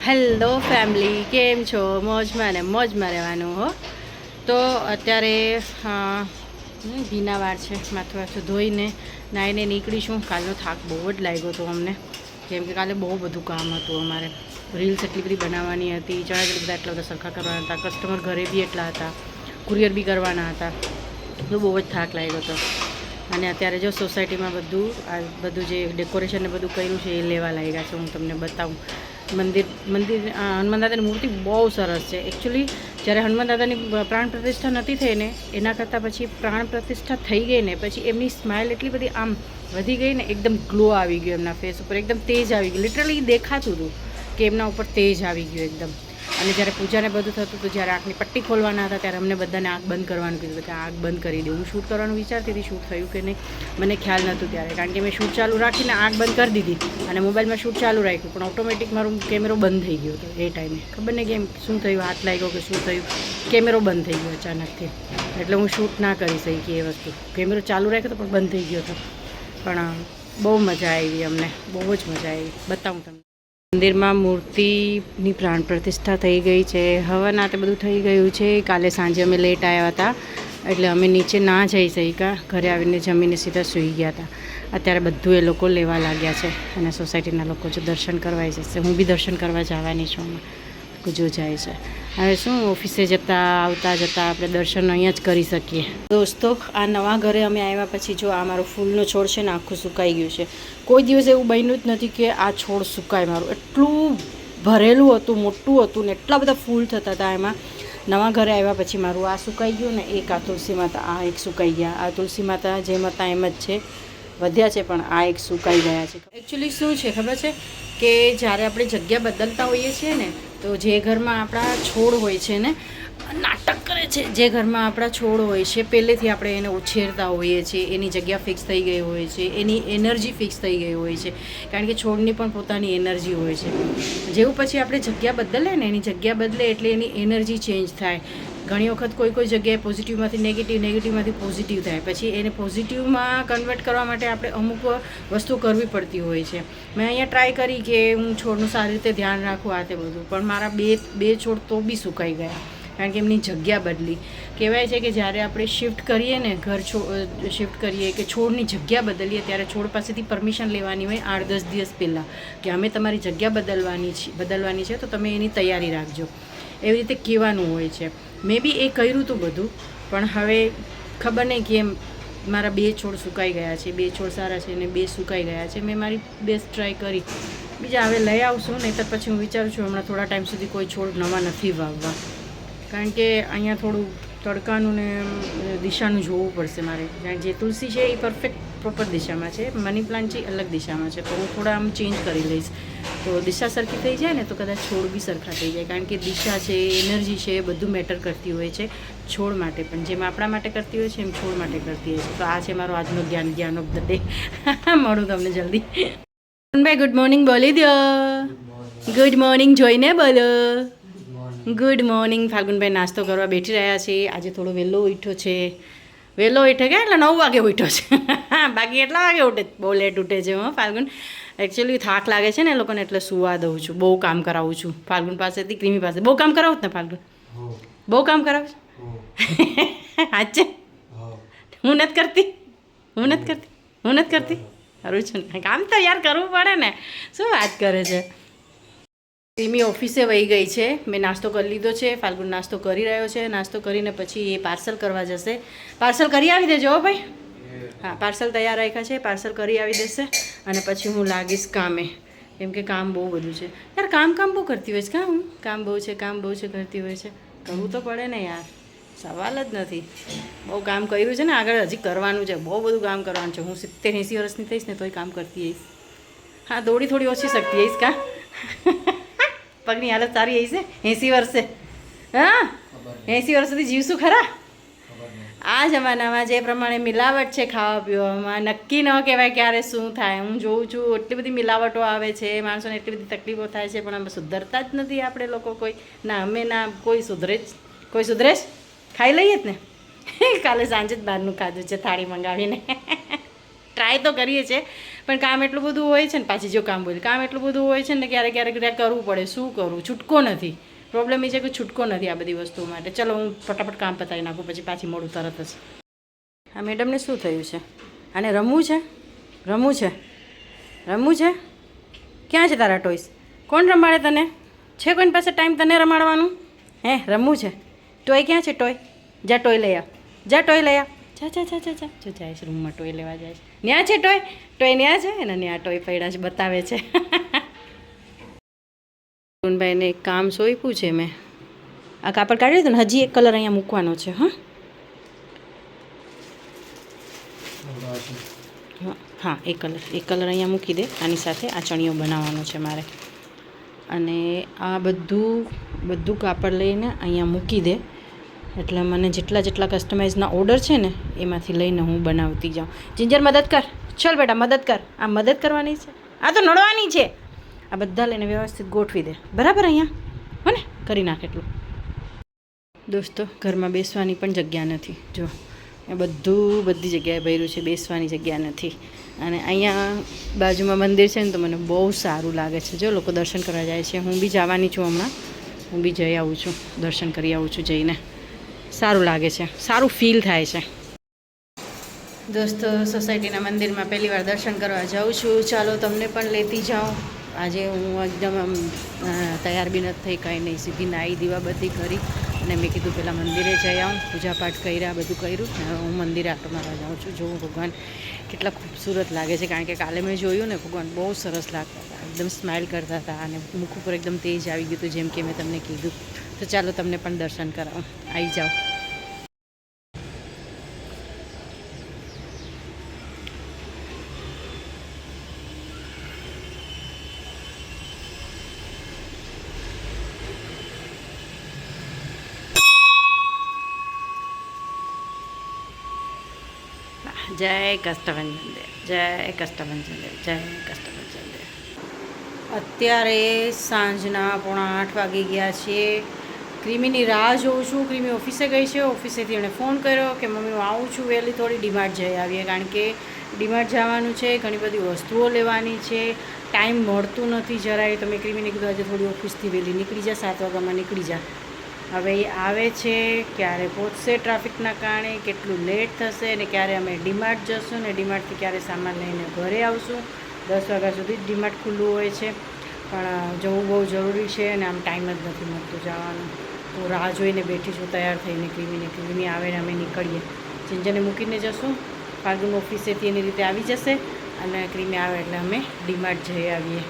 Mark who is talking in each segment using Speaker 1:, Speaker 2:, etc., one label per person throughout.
Speaker 1: Hello family, કેમ છો? મોજમાં ને મોજમાં રહેવાનું હો. તો અત્યારે ભીના વાર છે, માથું વાથું ધોઈને નાહીને નીકળીશું. કાલનો થાક બહુ જ લાગ્યો હતો અમને, કેમ કે કાલે બહુ બધું કામ હતું અમારે. રીલ્સ એટલી બધી બનાવવાની હતી, ચણા બધા એટલા બધા સરખા કરવાના હતા, કસ્ટમર ઘરે બી એટલા હતા, કુરિયર બી કરવાના હતા, તો બહુ જ થાક લાગ્યો હતો. અને અત્યારે જો સોસાયટીમાં બધું જે ડેકોરેશન ને બધું કર્યું છે એ લેવા લાગ્યા છે. હું તમને બતાવું. મંદિર હનુમાન દાદાની મૂર્તિ બહુ સરસ છે. એકચ્યુઅલી જ્યારે હનુમાન દાદાની પ્રાણ પ્રતિષ્ઠા નથી થઈ ને, એના કરતાં પછી પ્રાણ પ્રતિષ્ઠા થઈ ગઈ ને પછી એમની સ્માઇલ એટલી બધી આમ વધી ગઈ ને, એકદમ ગ્લો આવી ગયો એમના ફેસ ઉપર, એકદમ તેજ આવી ગયું. લિટરલી દેખાતું હતું કે એમના ઉપર તેજ આવી ગયું એકદમ. અને જ્યારે પૂજાને બધું થતું હતું, જ્યારે આંખની પટ્ટી ખોલવાના હતા, ત્યારે અમને બધાને આંખ બંધ કરવાનું કીધું કે આંખ બંધ કરી દે. હું શૂટ કરવાનું વિચારતી હતી, શૂટ થયું કે નહીં મને ખ્યાલ નહોતું ત્યારે, કારણ કે મેં શૂટ ચાલુ રાખીને આંખ બંધ કરી દીધી અને મોબાઈલમાં શૂટ ચાલુ રાખ્યું, પણ ઓટોમેટિક મારો કેમેરો બંધ થઈ ગયો હતો એ ટાઈમે. ખબર નહીં કેમ શું થયું, હાથ લાગ્યો કે શું થયું, કેમેરો બંધ થઈ ગયો અચાનકથી. એટલે હું શૂટ ના કરી શકી એ વસ્તુ. કેમેરો ચાલુ રાખ્યો તો પણ બંધ થઈ ગયો હતો. પણ બહુ મજા આવી અમને, બહુ જ મજા આવી. બતાવું તમને. મંદિરમાં મૂર્તિની પ્રાણ પ્રતિષ્ઠા થઈ ગઈ છે. હવન આ તે બધું થઈ ગયું છે. કાલે સાંજે અમે લેટ આવ્યા હતા, એટલે અમે નીચે ના જઈ શક્યા. ઘરે આવીને જમીને સીધા સૂઈ ગયા હતા. અત્યારે બધું એ લોકો લેવા લાગ્યા છે અને સોસાયટીના લોકો જો દર્શન કરવા જશે. હું બી દર્શન કરવા જવાની છું. જો જાય છે હવે શું, ઓફિસે આવતા જતાં આપણે દર્શન અહીંયા જ કરી શકીએ. દોસ્તો, આ નવા ઘરે અમે આવ્યા પછી જો આ મારો ફૂલનો છોડ છે ને, આખું સુકાઈ ગયું છે. કોઈ દિવસ એવું બન્યું જ નથી કે આ છોડ સુકાય. મારું એટલું ભરેલું હતું, મોટું હતું ને એટલા બધા ફૂલ થતા હતા એમાં. નવા ઘરે આવ્યા પછી મારું આ સુકાઈ ગયું ને, એક આ તુલસી માતા, આ એક સુકાઈ ગયા. આ તુલસી માતા જેમ હતા એમ જ છે, વધ્યા છે, પણ આ એક સુકાઈ ગયા છે. એકચ્યુઅલી શું છે ખબર છે કે જ્યારે આપણે જગ્યા બદલતા હોઈએ છીએ ને, તો જે ઘરમાં આપણા છોડ હોય છે ને, નાટક કરે છે. જે ઘરમાં આપણા છોડ હોય છે, પહેલેથી આપણે એને ઉછેરતા હોઈએ છીએ, એની જગ્યા ફિક્સ થઈ ગઈ હોય છે, એની એનર્જી ફિક્સ થઈ ગઈ હોય છે, કારણ કે છોડની પણ પોતાની એનર્જી હોય છે. જેવું પછી આપણે જગ્યા બદલે ને, એની જગ્યા બદલે એટલે એની એનર્જી ચેન્જ થાય. ઘણી વખત કોઈ જગ્યાએ પોઝિટિવમાંથી નેગેટિવ, નેગેટિવમાંથી પોઝિટિવ થાય. પછી એને પોઝિટિવમાં કન્વર્ટ કરવા માટે આપણે અમુક વસ્તુ કરવી પડતી હોય છે. મેં અહીંયા ટ્રાય કરી કે હું છોડનું સારી રીતે ધ્યાન રાખું, આ તે બધું, પણ મારા બે છોડ તો બી સુકાઈ ગયા, કારણ કે એમની જગ્યા બદલી. કહેવાય છે કે જ્યારે આપણે શિફ્ટ કરીએ ને, શિફ્ટ કરીએ કે છોડની જગ્યા બદલીએ, ત્યારે છોડ પાસેથી પરમિશન લેવાની હોય 8-10 દિવસ પહેલાં, કે અમે તમારી જગ્યા બદલવાની છે, તો તમે એની તૈયારી રાખજો. એવી રીતે કહેવાનું હોય છે. મેં બી એ કર્યું હતું બધું, પણ હવે ખબર નહીં કેમ મારા 2 છોડ સુકાઈ ગયા છે. 2 છોડ સારા છે અને 2 સુકાઈ ગયા છે. મેં મારી બેસ્ટ ટ્રાય કરી. બીજા હવે લઈ આવશું, નહીં તો પછી હું વિચારું છું હમણાં થોડા ટાઈમ સુધી કોઈ છોડ નવા નથી વાવવા, કારણ કે અહીંયા થોડું તડકાનું ને દિશાનું જોવું પડશે મારે. કારણ જે તુલસી છે એ પ્રોપર દિશામાં છે, મની પ્લાન્ટ છે અલગ દિશામાં છે, તો હું થોડા આમ ચેન્જ કરી લઈશ. તો દિશા સરખી થઈ જાય ને, તો કદાચ છોડ બી સરખા થઈ જાય, કારણ કે દિશા છે, એનર્જી છે, એ બધું મેટર કરતી હોય છે છોડ માટે પણ. જેમ આપણા માટે કરતી હોય છે એમ છોડ માટે કરતી હોય છે. તો આ છે મારો આજનો જ્ઞાન ઓફ ધ ડે. મળું તમને જલ્દી. ભાઈ ગુડ મોર્નિંગ બોલી દો. ગુડ મોર્નિંગ જોઈને બોલો. Good morning. ફાલ્ગુનભાઈ નાસ્તો કરવા બેઠી રહ્યા છે. આજે થોડો વહેલો ઉઠ્યો છે. વહેલો ઉઠે કે એટલે 9 વાગે ઉઠ્યો છે. બાકી એટલા વાગે ઉઠે, બહુ લેટ ઉઠે છે હો ફાલ્ગુન. એકચ્યુઅલી થાક લાગે છે ને એ લોકોને, એટલે સુવા દઉં છું. બહુ કામ કરાવું છું ફાલ્ગુન પાસેથી, ક્રીમી પાસે. બહુ કામ કરાવું ને ફાલ્ગુન? બહુ કામ કરાવું છું. હાચે હું નથી કરતી. કરું છું ને કામ, તો યાર કરવું પડે ને. શું વાત કરે છે? ક્રીમી ઓફિસે વહી ગઈ છે. મેં નાસ્તો કરી લીધો છે. ફાલ્ગુન નાસ્તો કરી રહ્યો છે. નાસ્તો કરીને પછી એ પાર્સલ કરવા જશે. પાર્સલ કરી આવી દેજો હો ભાઈ. હા, પાર્સલ તૈયાર રાખ્યા છે. પાર્સલ કરી આવી દેશે અને પછી હું લાગીશ કામે, કેમ કે કામ બહુ બધું છે યાર. કામ બહુ કરતી હોય છે. કામ બહુ છે કરતી હોય છે. કરવું તો પડે ને યાર, સવાલ જ નથી. બહુ કામ કર્યું છે ને, આગળ હજી કરવાનું છે. બહુ બધું કામ કરવાનું છે. હું 70-80 વર્ષની થઈશ ને તોય કામ કરતી હઈશ. હા, થોડી ઓછી શકતી હઈશ. પગની હાલત સારી હશે 80 વર્ષે. હા, 80 વર્ષ સુધી જીવશું ખરા? આ જમાનામાં જે પ્રમાણે મિલાવટ છે ખાવા પીવામાં, નક્કી ન કહેવાય ક્યારે શું થાય. હું જોઉં છું એટલી બધી મિલાવટો આવે છે, માણસોને એટલી બધી તકલીફો થાય છે, પણ અમે સુધરતા જ નથી આપણે લોકો. કોઈ ના, અમે ના કોઈ સુધરે જ. ખાઈ લઈએ જ ને. કાલે સાંજે જ બહારનું ખાધું છે, થાળી મંગાવીને. ટ્રાય તો કરીએ છીએ, પણ કામ એટલું બધું હોય છે ને, પાછી જો કામ બોલી કામ એટલું બધું હોય છે ને ક્યારેક ક્યારેક કરવું પડે. શું કરું, છૂટકો નથી. પ્રોબ્લેમ એ છે કે છૂટકો નથી આ બધી વસ્તુઓ માટે. ચલો હું ફટાફટ કામ પતાવી નાખું, પછી પાછી મોડું તરત જ. આ મેડમને શું થયું છે? આને રમવું છે? રમવું છે? રમવું છે? ક્યાં છે તારા ટોયસ? કોણ રમાડે તને? છે કોઈની પાસે ટાઈમ તને રમાડવાનું? હે, રમવું છે? ટોય ક્યાં છે? ટોય જા, ટોય લઈ આવ. જા, ટોય લઈ આવ. જા જા જા જા જા. જો જાય છે રૂમમાં, ટોય લેવા જાય છે. ન્યા છે ટોય? ટોય ન્યા છે? એને ન્યા ટોય પડ્યા છે, બતાવે છે. ભાઈને એક કામ સોંપ્યું છે મેં. આ કાપડ કાઢી લીધું ને, હજી એક કલર અહીંયા મૂકવાનો છે. હા, એક કલર અહીંયા મૂકી દે. આની સાથે આ ચણિયો બનાવવાનો છે મારે. અને આ બધું કાપડ લઈને અહીંયા મૂકી દે, એટલે મને જેટલા કસ્ટમાઇઝના ઓર્ડર છે ને એમાંથી લઈને હું બનાવતી જાઉં. જિંજર મદદ કર, ચલ બેટા મદદ કર. આ મદદ કરવાની છે, આ તો નડવાની છે. આ બધા લઈને વ્યવસ્થિત ગોઠવી દે, બરાબર? અહીંયા હો ને, કરી નાખ એટલું. દોસ્તો, ઘરમાં બેસવાની પણ જગ્યા નથી. જો એ બધી જગ્યાએ ભર્યું છે, બેસવાની જગ્યા નથી. અને અહીંયા બાજુમાં મંદિર છે ને, તો મને બહુ સારું લાગે છે. જો લોકો દર્શન કરવા જાય છે, હું બી જવાની છું હમણાં. હું બી જઈ આવું છું, દર્શન કરી આવું છું જઈને. સારું લાગે છે, સારું ફીલ થાય છે. દોસ્તો, સોસાયટીના મંદિરમાં પહેલી વાર દર્શન કરવા જાઉં છું. ચાલો તમને પણ લેતી જાઉં. આજે હું એકદમ આમ તૈયાર બી નથી થઈ, કંઈ નહીં. સીધી નાહી દીવાબત્તી કરી અને મેં કીધું પહેલાં મંદિરે જઈ આવું. પૂજાપાઠ કર્યા, બધું કર્યું. હું મંદિરે આટો મારવા જાઉં છું. જોઉં ભગવાન કેટલા ખૂબસૂરત લાગે છે. કારણ કે કાલે મેં જોયું ને, ભગવાન બહુ સરસ લાગતા હતા, એકદમ સ્માઇલ કરતા હતા અને મુખ ઉપર એકદમ તેજ આવી ગયું હતું, જેમ કે મેં તમને કીધું. તો ચાલો તમને પણ દર્શન કરાવું. આવી જાઓ. જય કષ્ટભંજન દેવ, જય કષ્ટભંજન દેવ, જય કષ્ટભંજન દેવ. અત્યારે સાંજના 7:45 વાગી ગયા છે. ક્રિમીની રાહ જોઉં છું. ક્રિમી ઓફિસે ગઈ છે. ઓફિસેથી એણે ફોન કર્યો કે મમ્મી હું આવું છું વહેલી, થોડી ડીમાર્ટ જઈ આવીએ. કારણ કે ડીમાર્ટ જવાનું છે, ઘણી બધી વસ્તુઓ લેવાની છે, ટાઈમ મળતું નથી જરાય. તો મેં ક્રિમીને કીધું આજે થોડી ઓફિસથી વહેલી નીકળી જા, 7 વાગ્યામાં નીકળી જા. હવે એ આવે છે, ક્યારે પહોંચશે ટ્રાફિકના કારણે, કેટલું લેટ થશે, અને ક્યારે અમે ડીમાર્ટ જશું ને ડીમાર્ટથી ક્યારે સામાન લઈને ઘરે આવશું. 10 વાગ્યા સુધી જ ડીમાર્ટ ખુલ્લું હોય છે, પણ જવું બહુ જરૂરી છે અને આમ ટાઈમ જ નથી મળતું જવાનું. તો રાહ જોઈને બેઠી છું તૈયાર થઈને ક્રિમી આવે ને અમે નીકળીએ. જિંજરને મૂકીને જશું, ફાલ્ગુન ઓફિસેથી એની રીતે આવી જશે અને ક્રિમી આવે એટલે અમે ડીમાર્ટ જઈ આવીએ.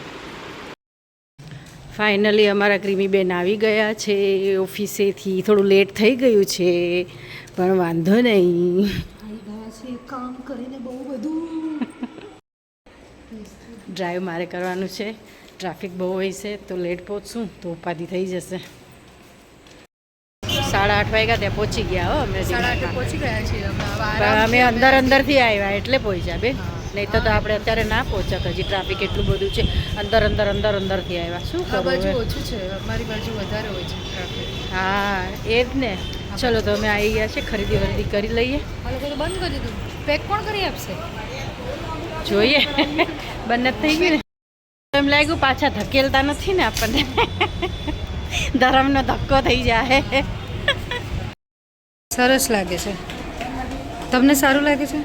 Speaker 1: ફાઇનલી અમારા ક્રિમીબેન આવી ગયા છે ઓફિસેથી. થોડું લેટ થઈ ગયું છે, પણ વાંધો નહીં. કામ કરીને બહુ બધું ડ્રાઈવ મારે કરવાનું છે. ટ્રાફિક બહુ હોય છે, તો લેટ પહોંચશું તો ઉપાધિ થઈ જશે. 8:30 વાગ્યા ત્યાં પહોંચી ગયા. હો, અમે 8:30 પહોંચી ગયા છીએ. અમે અંદરથી આવ્યા એટલે પહોંચ્યા બે. નહીં તો આપણે અત્યારે ના પહોંચ્યા. હજી ટ્રાફિક એટલું બધું છે. અંદરથી આવ્યા. શું કરવું? ઓછું છે, અમારી બાજુ વધારે હોય છે ટ્રાફિક. હા, એ જ ને. ચલો તો અમે આવી ગયા છે. ખરીદી કરી લઈએ. આ લોકો તો બંધ કરી દીધું. પેક કોણ કરી આપશે? જોઈએ. બંને થઈ ગયું ને. એમ લાગ્યું પાછા ધકેલતા નથી ને આપણને. ધરમનો ધક્કો થઈ જાય.
Speaker 2: સરસ લાગે છે. તમને સારું લાગે છે?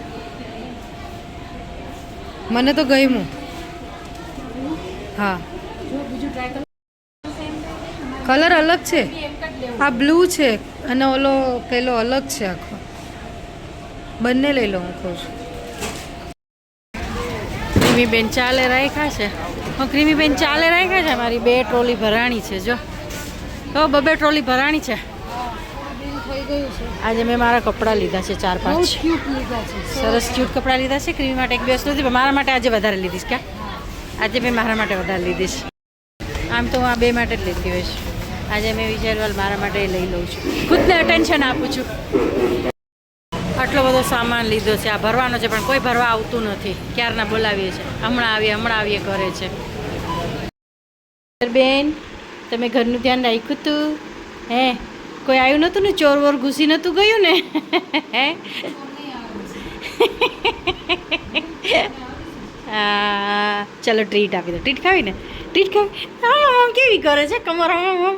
Speaker 2: મને તો ગમ્યું. હા, કલર અલગ છે. આ બ્લુ છે અને ઓલો પેલો અલગ છે આખો. બંને લઈ લો, હું કહું છું.
Speaker 1: ક્રિમીબેન ચાલે રાખ્યા છે. ક્રિમીબેન ચાલે રાખ્યા છે. મારી 2 ટ્રોલી ભરાણી છે. જો તો 2 ટ્રોલી ભરાણી છે. આજે મેં મારા કપડાં લીધા છે 4-5. સરસ ક્યુટ કપડાં લીધા છે. ક્રિમી માટે 1 વસ્તુ હતી, મારા માટે આજે વધારે લીધીશ. ક્યાં આજે મેં મારા માટે વધારે લીધીશ. આમ તો હું આ 2 માટે જ લેતી હોઈશ. આજે મેં વિચાર્યું મારા માટે લઈ લઉં છું. ખુદને અટેન્શન આપું છું. આટલો બધો સામાન લીધો છે. આ ભરવાનો છે, પણ કોઈ ભરવા આવતું નથી. ક્યારના બોલાવીએ છીએ. હમણાં આવીએ કરે છે. બેન, તમે ઘરનું ધ્યાન રાખ્યું હતું? હે, કોઈ આવ્યું નહોતું ને? ચોર વોર ઘૂસી નહોતું ગયું ને? હે, ચલો ટ્રીટ આપી દો. ટ્રીટ ખાવી ને? ટ્રીટ ખાવી? આમ કેવી કરે છે કમર આમ આમ.